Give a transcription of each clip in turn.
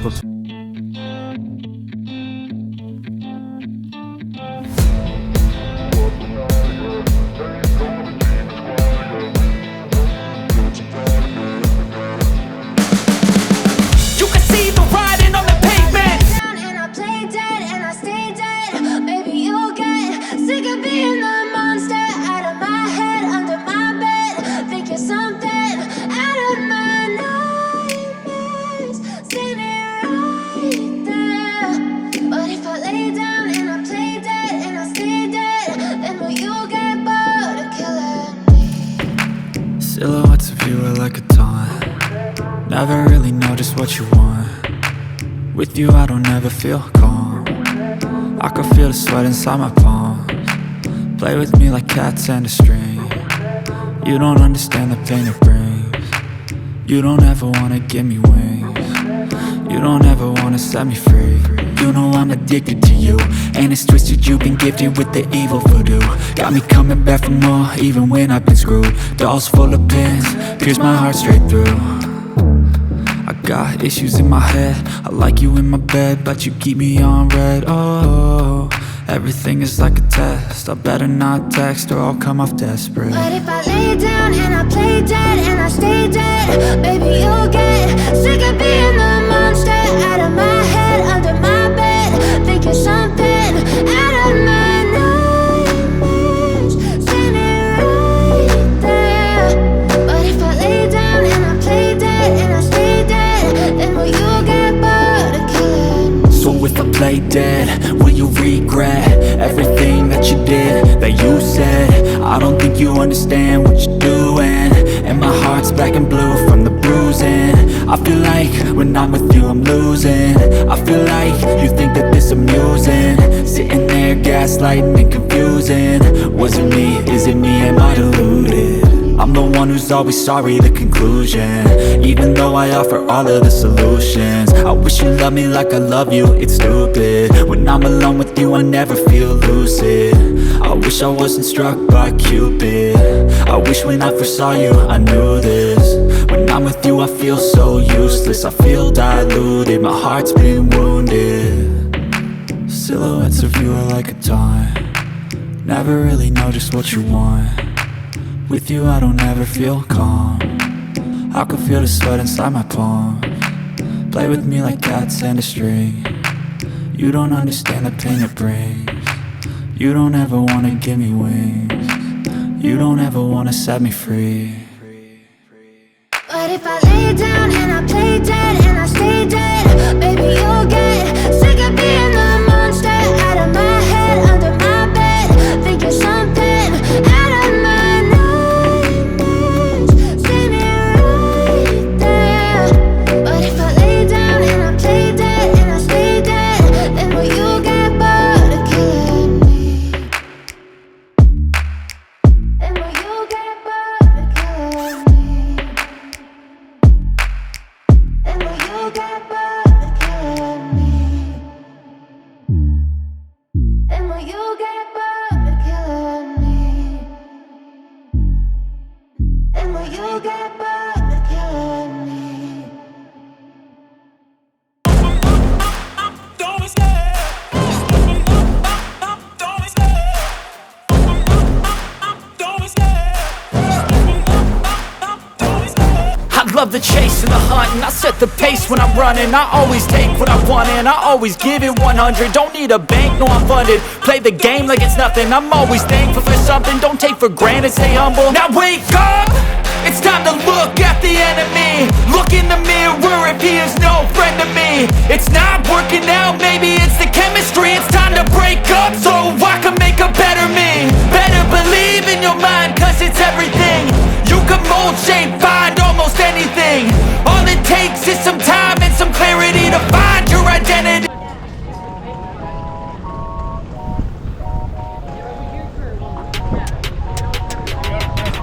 Cozumel. Silhouettes of you are like a taunt. Never really know just what you want. With you I don't ever feel calm. I can feel the sweat inside my palms. Play with me like cats and a string. You don't understand the pain it brings. You don't ever wanna give me wings. You don't ever wanna set me free. You know I'm addicted to you, and it's twisted, you've been gifted with the evil voodoo. Got me coming back for more, even when I've been screwed. Dolls full of pins, pierce my heart straight through. I got issues in my head, I like you in my bed, but you keep me on red. Oh, everything is like a test, I better not text or I'll come off desperate. But if I lay down and I play dead and I stay dead, baby you'll get sick of being the monster out of my head, under my bed, thinking something out of my nightmares, standing right there. But if I lay down and I play dead and I stay dead, then will you get bored of killing me? So if I play dead, will you regret everything that you did, that you said? I don't think you understand what you're doing, and my heart's black and blue from the bruising. I feel like when I'm with you I'm losing. I feel like you think that this amusing, sitting there gaslighting and confusing. Was it me? Is it me? Am I deluded? I'm the one who's always sorry, the conclusion, even though I offer all of the solutions. I wish you loved me like I love you, it's stupid. When I'm alone with you I never feel lucid. I wish I wasn't struck by Cupid. I wish when I first saw you I knew this. When I'm with you I feel so useless, I feel diluted, my heart's been wounded. Silhouettes of you are like a taunt. Never really know just what you want. With you I don't ever feel calm. I can feel the sweat inside my palms. Play with me like cats and a string. You don't understand the pain it brings. You don't ever wanna give me wings. You don't ever wanna set me free. But if I lay down and I play dead and I stay dead, baby you'll get sick of being the monster out of my head, under my bed, thinking something out of my nightmares, standing right there. But if I lay down and I play dead and I stay dead, then will you get bored of killing me? Then will you get bored of killing me? Then will you get bored of killing me? Then will you get bored of killing me? Then will you get bored of killing me? Don't be scared. Don't be scared. Don't be scared. Don't be scared. I love the chase and the hunt, and I set the pace when I'm running. I always take what I want and I always give it 100. Don't need a bank, no I'm funded. Play the game like it's nothing. I'm always thankful for something. Don't take for granted, stay humble. Now wake up! It's time to look at the enemy. Look in the mirror if he is no friend to me. It's not working out, maybe it's the chemistry. It's time to break up so I can make a better me. Better believe in your mind, cause it's everything. You can mold, shape, find almost anything. All it takes is some time and some clarity to find your identity.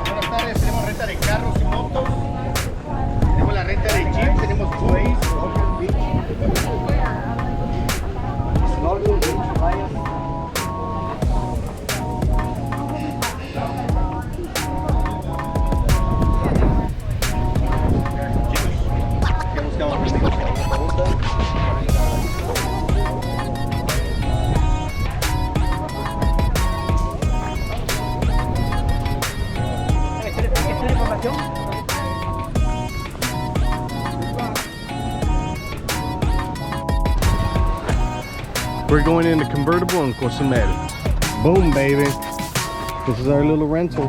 Buenas tardes, tenemos renta de carros y motos, tenemos la renta de jeep, tenemos boys, We're going in the convertible in Cozumel. Boom, baby. This is our little rental.